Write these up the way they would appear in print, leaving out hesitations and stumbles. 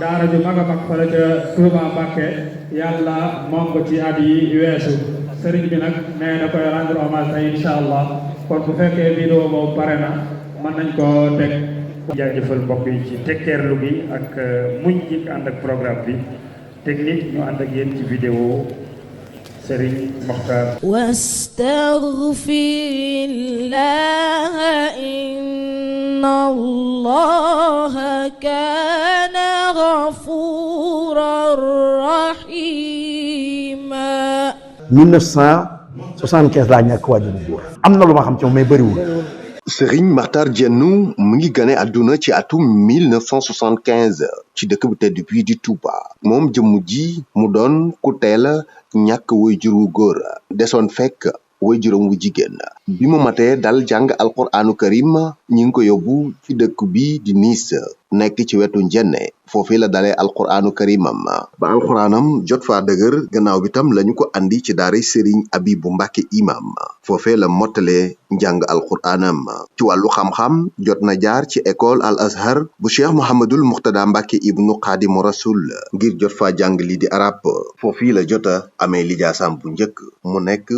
daara ju mag a mag fële ca Touba Mbacké yàlla moom ko ci at yi weesu sëriñ bi nag nee na koy rendre hommage tey incha allah kon bu fekkee vidéo boobu pare na mën nañ koo teg. jaajëfal mbokk yi ci tekkeerlu gi ak muñ gi ànd ak programme bi technique ñu ànd ak yéen ci vidéo Serigne Mokhtar. wastaghfirullah inna allaha kana ghafuran rahima. 1975 laa ñàkk waajur bu góor. am na lu ma xam ci moom mais bëriwul. Serigne Makhtar Diène mu ngi gane àdduna ci atum 1975 ci dëkk bu tedd bii di Touba moom jëmm ji mu doon ku teel a ñàkk waajur wu góor desoon fekk waajuram wu jigéen bi mu matee dal jàng alquraanu karim ñi ngi ko yóbbu ci dëkk bi di Nice nekk ci wetu Njenne foofii la dalee alquraanu karimam ba alquraanam jot faa dëgër gannaaw bi tam lañu ko andi ci daara Serigne Abibu Mbàkke imam foofee la mottalee njàng alquraanam ci wàllu xam-xam jot na jaar ci école al azhar bu cheikh Mouhamadul Muxtada Mbàkke ibnu Xaadimu Rasul ngir jot faa jàng lii di arab foofii la jota amee lijaasam bu njëkk mu nekk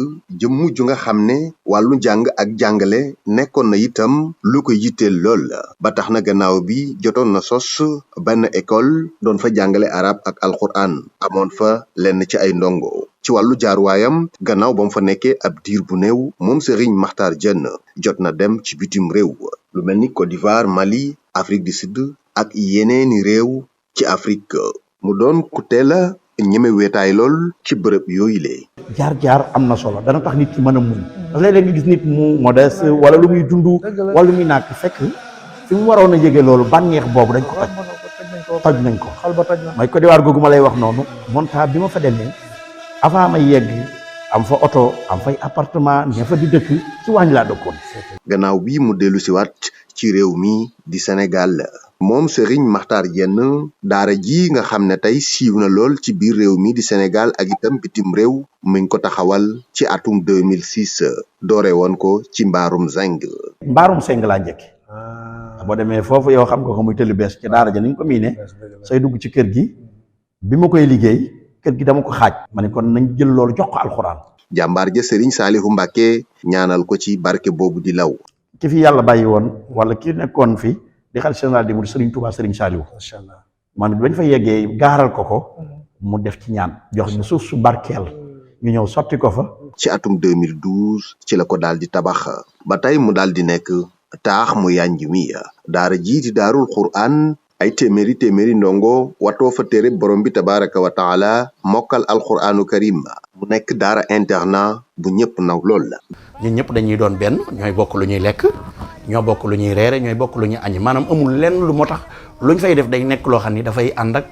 jëmm ju nga xam ne wàllu njàng ak jàngale nekkoon na itam lu ko yitteel lool ba tax na gannaaw bi jotoon na sos benn école doon fa jàngale arab ak alquran amoon fa lenn ci ay ndongo ci wàllu jaaruwaayam gannaaw ba mu fa nekkee ab diir bu néew moom Serigne Makhtar Diène jot na dem ci bitim réew lu mel ni Côte d'Ivoire Mali Afrique du Sud ak yeneeni réew ci Afrique mu doon ku teel a ñeme weetaay lool ci bërëb yooyu lee jaar-jaar am na solo dana tax nit ki mën a muñ parce que léeg-léeg nga gis nit mu modeste wala lu muy dund wala lu muy nàkk fekk fi mu waroon a yëge loolu bànneex boobu dañ ko toj nañ ko mooy Côte d'Ivoire googu ma lay wax noonu monta bi ma fa demee avant may yegg am fa oto am fay appartement ne fa di dëkk ci waañ laa dëkkoon. gannaaw bi mu dellu siwaat ci réew mi di Sénégal moom Serigne Makhtar Diène daara ji nga xam ne tey siiw na lool ci biir réew mi di Sénégal ak itam bitim réew mi ngi ko taxawal ci atum 2006 doore woon ko ci mbaarum zeng laa njëkke boo demee foofu yow xam nga ko muy tëli bees ci daara ja ni ñu ko miine say dugg ci kër gi bi ma koy liggéey kër gi dama ko xaaj ma ne kon nañ jël loolu jox ko alxuraan. jàmbaar ja Serigne Saliou Mbacke ñaanal ko ci barke boobu di law ki fi yàlla bàyyi woon wala ki nekkoon fi di xalifa général di mu Serigne Touba Serigne Saliou macha allah man bañ fa yeggee gaaral ko mu def ci ñaan jox ñu suuf su barkeel ñu ñëw sotti ko fa ci atum 2012 ci la ko daal di tabax ba tey mu daal di nekk taax mu yanj mi daara ji di daarul Qur'an ay téeméeri ndongo watoo fa téere borom bi tabaraka wa taala mokkal alquraanu karim mu nekk daara internat bu ñëpp naw lool la ñun ñëpp dañuy doon benn ñooy bokk lu ñuy lekk ñoo bokk lu ñuy reere ñooy bokk lu ñuy añ maanaam amul lenn lu moo tax luñ fay def day nekk loo xam ni dafay ànd ak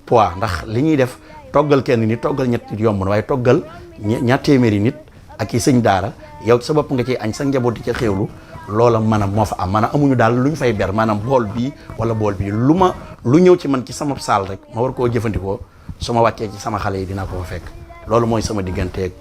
poids ndax li ñuy def toggal kenn nit toggal ñett nit yomb na waaye toggal ñaar téeméeri nit ak i sëñ daara yow sa bopp nga ciy añ sa njaboot di ca xéewlu loola maanaam moo fa am maanaam amuñu daal lu ñu fay ber maanaam bool bii wala bool bii lu ñëw ci man ci sama saal rek ma war koo jëfandikoo su ma wàccee ci sama xale yi dinaa ko fa fekk loolu mooy sama digganteeg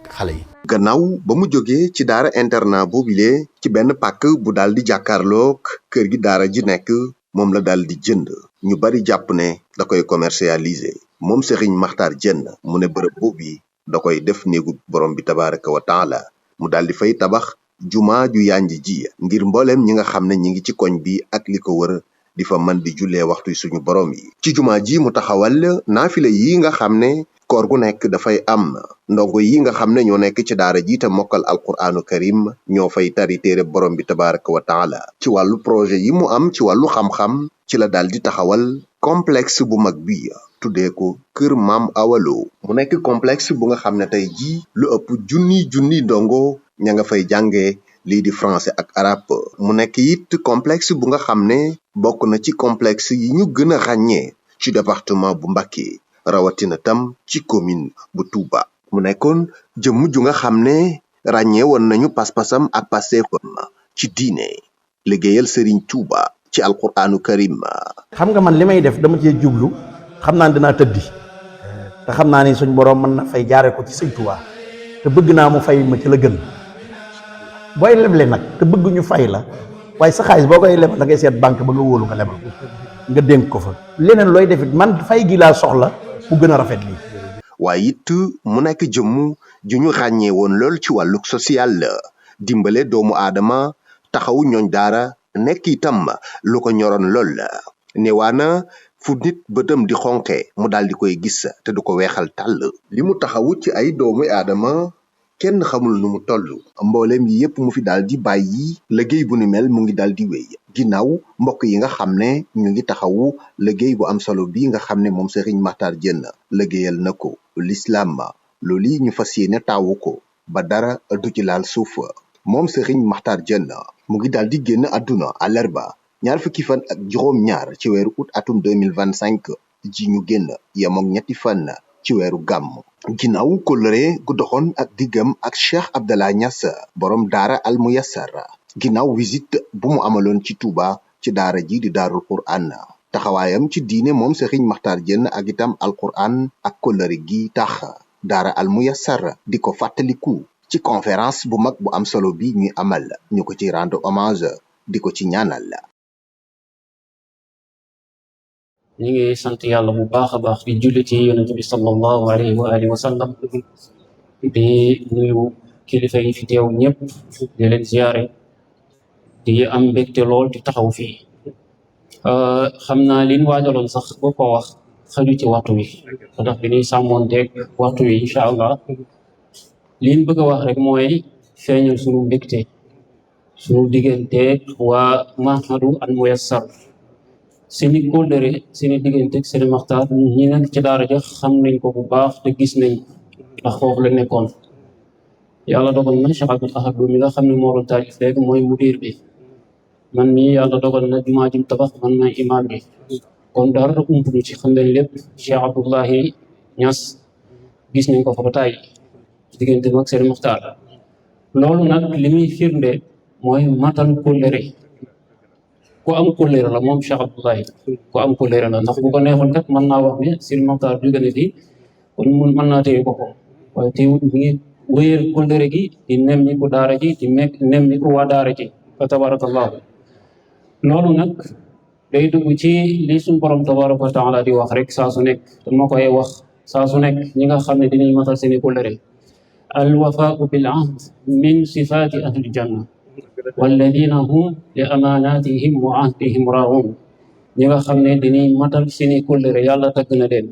xale yi. gannaaw ba mu jógee ci daara internat boobile ci benn pàkk bu daal di jàkkaarloog kër gi daara ji nekk moom la daal di jënd ñu bari jàpp ne da koy commercialiser moom Serigne Makhtar Diène mu ne bërëb boobu da koy def néegu borom bi tabaraka wa taala mu daal di fay tabax jumaa ju yanj ji ngir mbooleem ñi nga xam ne ñi ngi ci koñ bi ak li ko wër di fa mën di jullee waxtu suñu borom yi ci jumaa ji mu taxawal naafile yi nga xam ne koor gu nekk dafay am ndongo yi nga xam ne ñoo nekk ci daara ji te mokkal alquraanu karim ñoo fay tari téere borom bi tabaraka wa taala ci wàllu projet yi mu am ci wàllu xam-xam ci la daal di taxawal complexe bu mag bi tuddee ko kër maam awalo mu nekk complexe bu nga xam ne tey jii lu ëpp junni ndongo ña nga fay jàngee lii di français ak arabe mu nekk it complexe bu nga xam ne bokk na ci complexe yi ñu gën a ràññee ci département bu Mbacké rawatina tam ci commune bu Touba mu nekkoon jëmm ju nga xam ne ràññee woon nañu pas-pasam ak passeefam ci diine liggéeyal Serigne Touba ci alquraanu karim xam nga man li may def dama cee jublu xam naa dinaa tëddi te xam naa ni suñ borom mën na fay jaare ko ci Sëñ Touba te bëgg naa mu fay ma ci la gën booy leble nag te bëgg ñu fay la waaye sa xaalis boo koy lebal da ngay seet banque ba nga wóolu nga lebal nga dénk ko fa leneen looy defit man fay gi laa soxla mu gën a rafet lii. waaye it mu nekk jëmm ju ñu ràññee woon lool ci wàlluk social dimbale doomu aadama taxaw ñooñ daara nekk itam lu ko ñoroon lool newaana fu nit bëtam di xonqe mu daal di koy gis te du ko weexal tàll li mu taxawu ci ay doomu aadama kenn xamul nu mu toll mboolem yi yépp mu fi daal di bàyyi liggéey bu ni mel mu ngi daal di wéy ginnaaw mbokk yi nga xam ne ñu ngi taxawu liggéey bu am solo bi nga xam ne moom Serigne Makhtar Diène liggéeyal na ko l'islam loolu ñu fas yéene taawu ko ba dara du ci laal suuf moom Serigne Makhtar Diène mu ngi daal di génn àdduna àllarba ñaar fukki fan ak juróom-ñaar ci weeru août atum 2025 ji ñu génn yemook ñetti fan ci weeru gàmm ginnaaw kóllëre gu doxoon ak diggam ak Cheikh Abdallah Niass borom daara al muyassar ginnaaw visite bu mu amaloon ci Touba ci daara ji di daarul Qur'an taxawaayam ci diine moom Serigne Makhtar Diène ak itam al Qur'an ak kóllëre gi tax daara al muyassar di ko fàttaliku ci conférence bu mag bu am solo bi ñuy amal ñu ko ci rendre hommage di ko ci ñaanal. ñi ngi sant yàlla bu baax a baax di julli ci yonent bi sallallahu alayhi wa alihi wa sallam di nuyu kilifa yi fi teew ñëpp di leen ziyaare di am mbégte lool di taxaw fii xam naa liñ waajaloon sax boo ko wax xaju ci waxtu wi ndax bi ñuy sàmmoonteeg waxtu wi incha allah liñ bëgg a wax rek mooy feeñal suñu mbégte suñu digganteeg waa Mahadu al Muyassar seeni kóllëre seeni digganteeg Serigne Makhtar ñi nekk ci daara ja xam nañ ko bu baax te gis nañ ndax foofu la nekkoon yàlla dogal na Cheikh Abdoul Ahad mi nga xam ne moo doon taarif léegi mooy mudir bi man mii yàlla dogal na jumaa jim tabax man maay imaam bi kon dara umpuñu ci xam nañ lépp Cheikh Abdoulahi Niass gis nañ ko fa ba tàyyi diggante mag Serigne Makhtar loolu nag li muy firnde mooy matal kóllëre ku am kóllëre la moom Cheikh Abdoulahi ku am kóllëre la ndax bu ko neexoon kat mën naa wax ne Serigne Makhtar jóge na fi kon mun mën naa téye boppam waaye teewul mi ngi wéyal kóllëre gi di nemmi ku daara ji di nemmi ku waa daara ji fa tabarakallahu loolu nag day dugg ci li suñu borom tabaraka wa taala di wax rek saa su nekk te moo koy wax saa su nekk ñi nga xam ne dinañ matal seeni kóllëre al wafaau bil ahd min sifaati ahli janna walladina hum li amanatihim wa ahdihim raa'un ñi nga xam ne dinañ matal seeni kóllëre yàlla tagg na leen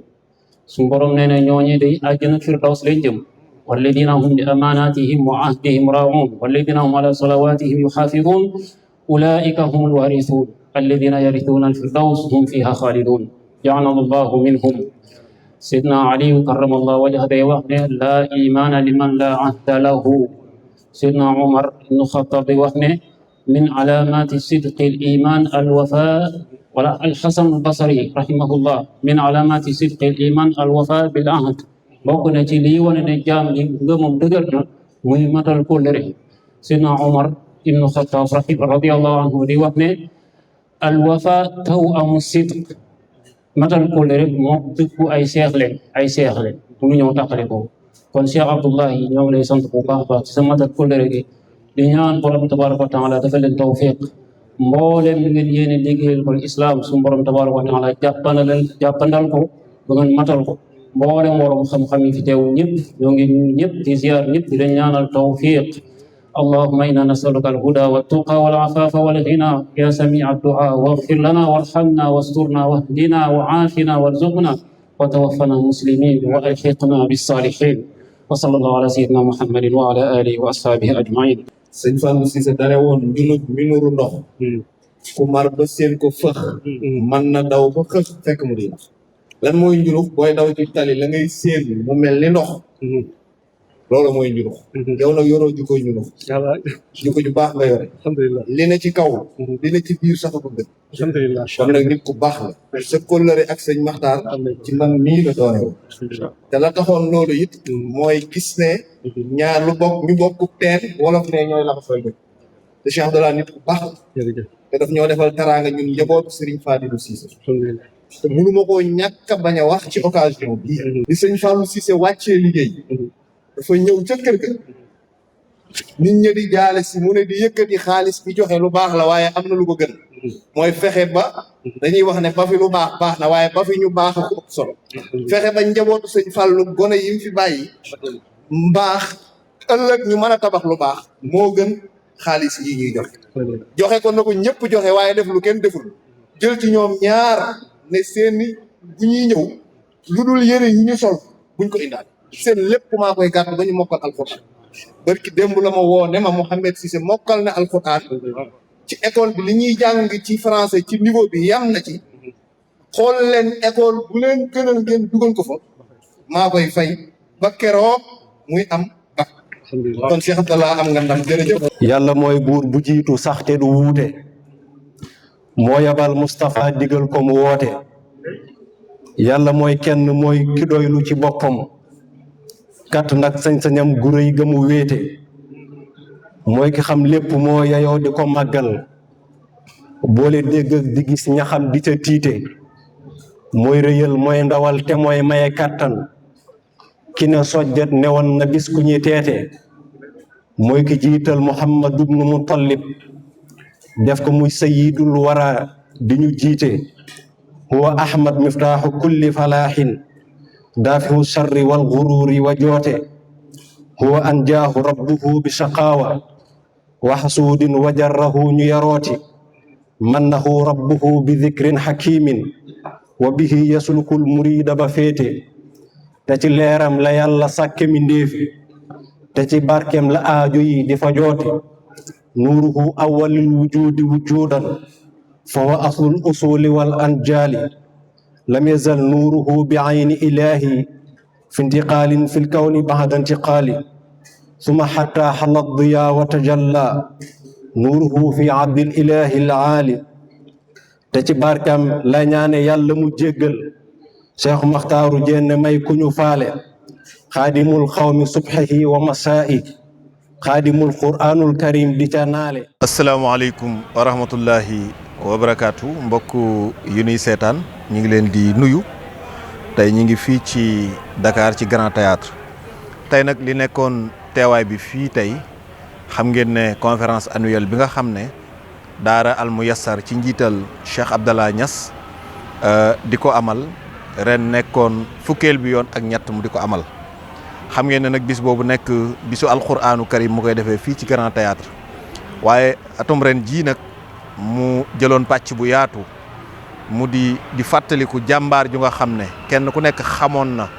suñu borom nee na ñooñe day àjjana firdaws lañ jëm walladina hum li amanatihim wa ahdihim raa'un walladina hum ala salawatihim yuxaafidun ulaika hum alwarithun alladina yarithuna alfirdaws hum fiha xaalidun ja'alana allahu minhum sidna aliyu karamallahu wajhahu day wax ne laa imaana liman laa ahda lahu sidna umar ibnu xattaab day wax ne min alaamati sidqi al iman alwafa wala alxasan albasari rahimahullah min alaamati sidqi al iman alwafa bil ahd bokk na ci lii wane ne jaam yi ngëmam dëgër na muy matal kóllëre sidna umar ibnu xattaab radiyallahu anhu di wax ne alwafa taw amu sidq matal kóllëre moo dëkku ay seex leen mu ñëw tàqale ko kon Cheikh Abdoulahi ñoo lay sant bu baax baax ci sa matal kóllëre gi di ñaan borom tabaraka wa taala dafa leen tawfiq mboolem li ngeen yéene liggéeyal ko islam suñu borom tabaraka wa taala jàppandal ko ba ngeen matal ko mboolem borom xam-xam yi fi teew ñëpp ñoo ngi ñëpp di ziar ñëpp di leen ñaanal tawfiq اللهم إنا نسألك الهدى والتقى والعفاف والغنى يا سميع الدعاء واغفر لنا وارحمنا واسترنا واهدنا وعافنا وارزقنا وتوفنا مسلمين وألحقنا بالصالحين وصلى الله على سيدنا محمد وعلى آله وأصحابه أجمعين. sëñ Fallou Cissé dane woon minuru ndox ku mar ba seen ko fëx man na daw ba xëx fekk mu di lan mooy njurux booy daw ci tali la ngay seen mu mel ni ndox loolu mooy njurux yow nag yoroo jikko njurux jikko ju baax nga yore alhamdulilah li ne ci kaw li ne ci biir sax ko gën alhamdulilah kon nag nit ku baax la sa kóllëre ak sëñ Makhtar ci man mii la doone woon te la taxoon loolu it mooy gis ne ñaar ñu bokk teen wolof ne ñooy la ko fay bëgg te Cheikh Abdallah nit ku baax la te daf ñoo defal teraanga ñun njabootu Serigne Fadilou Cissé te mënuma koo ñàkk a bañ a wax ci occasion bi di sëñ Fallou Cissé wàccee liggéey dafa ñëw ca kër ga nit ñi di jaale si mu ne di yëkkati xaalis bi joxe lu baax la waaye am na lu ko gën mooy fexe ba dañuy wax ne ba fi lu baax baax na waaye ba fi ñu baax ko ëpp solo fexe ba njabootu sëñ Fallou gone yi mu fi bàyyi mbaax ëllëg ñu mën a tabax lu baax moo gën xaalis yi ñuy joxe ko na ko ñëpp joxe waaye def lu kenn deful jël ci ñoom ñaar ne seeni bu ñuy ñëw lu dul yëre yi ñu sol buñ ko indaal seen lépp maa koy gàtt ba ñu mokkal alxuraan barki démb la ma woo ne ma Mouhamed Cissé mokkal na alxuraan ci école bi li ñuy jàng ci français ci niveau bi yam na ci xool leen école bu leen gënal ngeen dugal ko fa maa koy fay ba keroog muy am bac kon Cheikh Abdallah am nga ndam jërëjëf. yàlla mooy buur bu jiitu sax te du wuute moo yabal Moustapha digal ko mu woote yàlla mooy kenn mooy ki doylu ci boppam kat nag sañ-sañam gu rëy ga mu wéete mooy ki xam lépp moo yayoo di ko màggal boole dégg ak di gis ñaxam di ca tiite mooy rëyal mooy ndawal te mooy maye kàttan ki ne sojjet newoon na gis ku ñuy teete mooy ki jiital Muhammad ibnu Mutallib def ko muy sayyidul wara di ñu jiite huwa ahmad miftaaxu kulli falaaxin daafihu sharri wal gururi wa joote huwa anjaahu rabbuhu bi shaqaawa wa xasuudin wa jarrahu ñu yarooti mannahu rabbuhu bi dikrin xakimin wa bihi yasulukul murida ba féete te ci leeram la yàlla sàkke mi ndéefi te ci barkem la aajo yi di fa joote nuuruhu awwalil wujudi wujudan fa huwa aslul usuli wal anjaali lam yazal nuuruhu bi ayni ilaahi fi intiqaalin fi lkawni ba'da intiqaali summa xatta xalla diyaa wa tajalla nuuruhu fi abdil ilaahi al-aali te ci barkam la ñaane yàlla mu jéggal Cheikh Maxtaaru Jenn may ku ñu faale xaadimul xawmi subhihi wa masaa'i xaadimul quraanul karim di ca naale. asalaamaaleykum wa rahmatullahi wa barakaatu mbokk yu nuy seetaan ñu ngi leen di nuyu tey ñu ngi fii ci Dakar ci Grand Théâtre tey nag li nekkoon teewaay bi fii tey xam ngeen ne conférence annuelle bi nga xam ne daara Al Muyassar ci njiital Cheikh Abdallah Niass di ko amal ren nekkoon fukkeel bi yoon ak ñett mu di ko amal xam ngeen ne nag bis boobu nekk bisu alquraanu karim mu koy defee fii ci Grand Théâtre waaye atum ren jii nag mu jëloon pàcc bu yaatu mu di fàttaliku jàmbaar ju nga xam ne kenn ku nekk xamoon na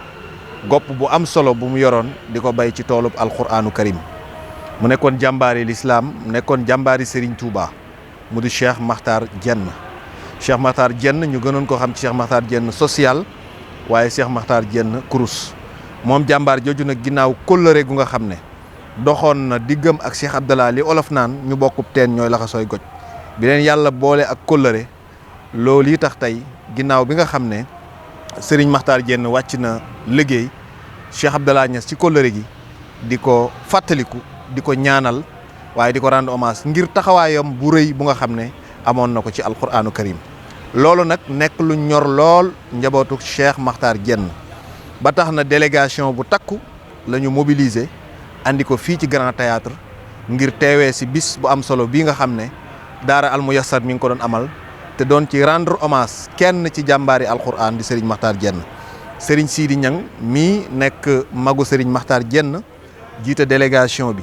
gopp bu am solo bu mu yoroon di ko bay ci toolub alquraanu karim mu nekkoon jàmbaari lislaam nekkoon jàmbaari Serigne Touba mu di Cheikh Makhtar Diène Cheikh Makhtar Diène ñu gënoon ko xam ci Cheikh Makhtar Diène social waaye Cheikh Makhtar Diène kurus moom jàmbaar jooju nag ginnaaw kóllëre gu nga xam ne doxoon na diggam ak Cheikh Abdallah li olof naan ñu bokkub teen ñooy laxa sooy goj bi leen yàlla boole ak kóllëre loolu yi tax tey ginnaaw bi nga xam ne Serigne Makhtar Diène wàcc na liggéey Cheikh Abdallah Niass ci kóllëre gi di ko fàttaliku di ko ñaanal waaye di ko rendre hommage ngir taxawaayam bu rëy bu nga xam ne amoon na ko ci alquraanu karim loolu nag nekk lu ñor lool njabootu Cheikh Makhtar Diène ba tax na délégation bu takku la ñu mobiliser andi ko fii ci Grand Théâtre ngir teewee si bis bu am solo bii nga xam ne daara Al Muyassar mi ngi ko doon amal te doon ci rendre hommage kenn ci jàmbaari alquran di Serigne Makhtar Diène Serigne Sidi Niang mii nekk magu Serigne Makhtar Diène jiite délégation bi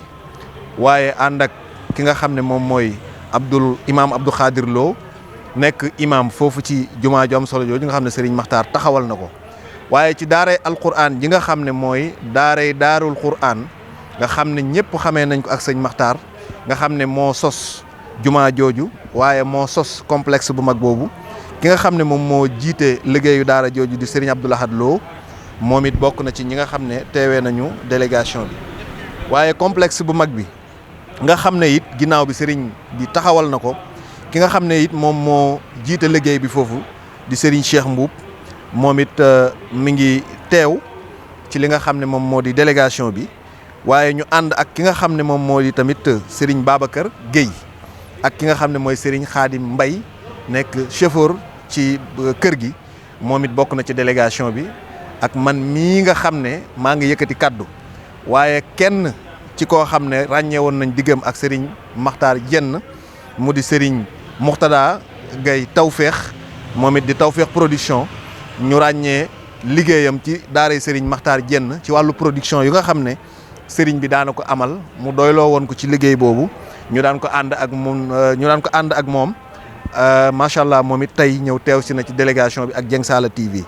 waaye ànd ak ki nga xam ne moom mooy imam Abdou Khadir Lo nekk imam foofu ci jumaa ju am solo jooju nga xam ne Serigne Makhtar taxawal na ko waaye ci daaray alquran ji nga xam ne mooy daarul quran nga xam ne ñëpp xamee nañ ko ak sëñ Makhtar nga xam ne moo sos jumaa jooju waaye moo sos complexe bu mag boobu ki nga xam ne moom moo jiite liggéeyu daara jooju di Serigne Abdou Lahad Lo moom it bokk na ci ñi nga xam ne teewee nañu délégation bi waaye complexe bu mag bi nga xam ne it ginnaaw bi Serigne bi taxawal na ko ki nga xam ne it moom moo jiite liggéey bi foofu di Serigne Cheikh Mbuub moom it mi ngi teew ci li nga xam ne moom moo di délégation bi waaye ñu ànd ak ki nga xam ne moom moo di tamit Serigne Babacar Guèye ak ki nga xam ne mooy Serigne Khadim Mbaye nekk chauffeur ci kër gi moom it bokk na ci délégation bi ak man mii nga xam ne maa ngi yëkkati kaddu waaye kenn ci koo xam ne ràññee woon nañ diggam ak Serigne Makhtar Diène mu di Serigne Mourtada Gaye Tawfekh moom it di Tawfekh production ñu ràññee liggéeyam ci daaray Serigne Makhtar Diène ci wàllu production yu nga xam ne Serigne bi daana ko amal mu doyloo woon ko ci liggéey boobu ñu daan ko ànd ak moom macha allah moom it tey ñëw teew si na ci délégation bi ak Dieng Saala TV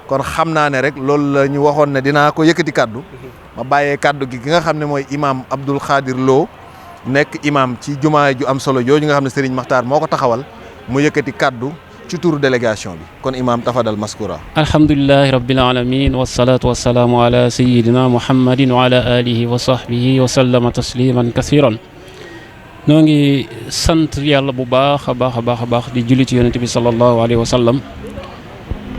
kon xam naa ne rek loolu la ñu waxoon ne dinaa ko yëkkati kaddu ma bàyyee kaddu gi nga xam ne mooy imam Abdoul Khadir Lo nekk imam ci jumaa ju am solo jooju nga xam ne Serigne Makhtar moo ko taxawal mu yëkkati kaddu ci turu délégation bi kon imam tafadal maskura. alhamdulillahi rabbil alamin wassalatu wassalamu ala sayyidina muhammadin wa ala alihi wa sahbihi wa sallama tasliman kasiran. noo ngi sant yàlla bu baax a baax di julli ci yonent bi sallallahu alayhi wa sallam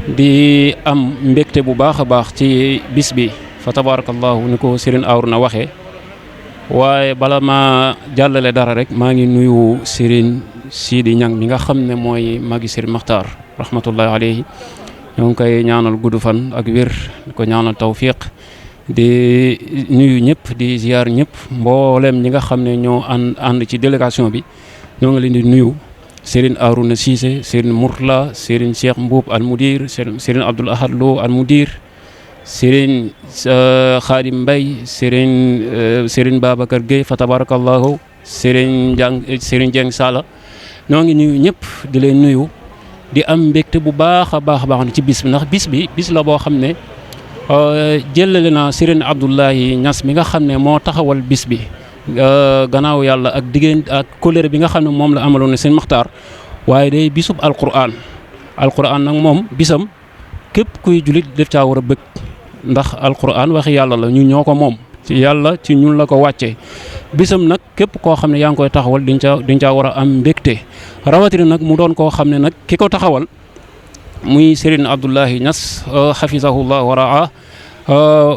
di am mbégte bu baax a baax ci bis bi fa tabarakallahu ni ko Serigne Arouna waxee waaye bala ma jàllale dara rek maa ngi nuyu Serigne Sidi Niang mi nga xam ne mooy magi Serigne Makhtar rahmatullahi alayhi ñoo ngi koy ñaanal gudd fan ak wér di ko ñaanal tawfiq di nuyu ñëpp di ziar ñëpp mboolem ñi nga xam ne ñoo ànd ci délégation bi ñoo ngi leen di nuyu Serigne Arouna Cissé Serigne Mourtala Serigne Cheikh Mbuub al mudir Serigne Abdoul Ahad Lo al mudir Serigne Khadim Mbaye Serigne Babacar Gueye fa tabarakallahu Serigne Dieng Sala ñoo ngi nuyu ñëpp di leen nuyu di am mbégte bu baax a baax ci bis bi ndax bis la boo xam ne jëlale naa Serigne Abdoulaye Niass mi nga xam ne moo taxawal bis bi gannaaw yàlla ak diggante ak kóllëre bi nga xam ne moom la amaloon ne Serigne Makhtar waaye day bisub alquran nag moom bisam képp kuy julit def caa war a bëgg ndax alquran waxi yàlla la ñu ñoo ko moom ci yàlla ci ñun la ko wàccee bisam nag képp koo xam ne yaa ngi koy taxawal diñ caa war a am mbégte rawatina nag mu doon koo xam ne nag ki ko taxawal muy Serigne Abdoulaye Niass hafizahullah wa raa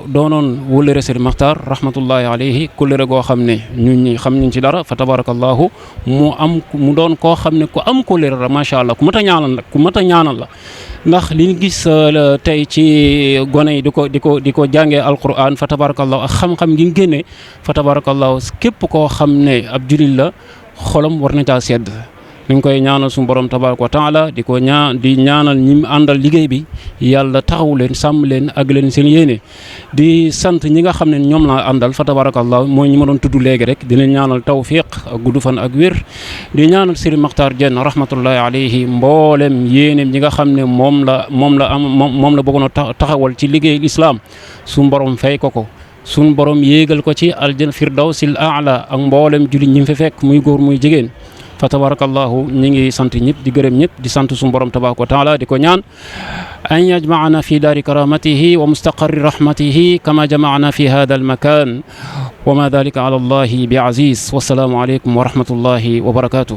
doonoon wóllëre Serigne Makhtar rahmatullahi alayhi kóllëre goo xam ne ñun ñi xam nañ ci dara fa tabarakallahu mu doon koo xam ne ku am kóllëre la macha allah ku mat a ñaanal la ndax li ñu gis tey ci gone yi di ko jàngee alquran fa tabarakallahu ak xam-xam gi génne fa tabarakallahu képp koo xam ne ab jullit la xolam war na caa sedd ñu ngi koy ñaanal suñu borom tabaraka wa taala di ñaanal ñi àndal liggéey bi yàlla taxaw leen sàmm leen ak leen seen yéene di sant ñi nga xam ne ñoom laa àndal fa tabarakallah mooy ñi ma doon tudd léegi rek di leen ñaanal tawfiq ak gudd fan ak wér di ñaanal Serigne Makhtar Diène rahmatullahi alayhi mboolem yéeneem ñi nga xam ne moom la bëggoon a taxawal ci liggéey islam suñu borom fay ko suñu borom yéegal ko ci aljanna firdawsil a'la ak mboolem jullit ñi fi fekk muy góor muy jigéen fa tabarakallahu ñi ngi sant ñëpp di gërëm ñëpp di sant suñu borom tabaraka wa taala di ko ñaan an yajma'ana fi daari karamatihi wa mustaqarri rahmatihi kama jama'ana fi hadha al makan wa ma dhalika ala allahi bi aziz wa salaamu alaykum wa rahmatullahi wa barakatuh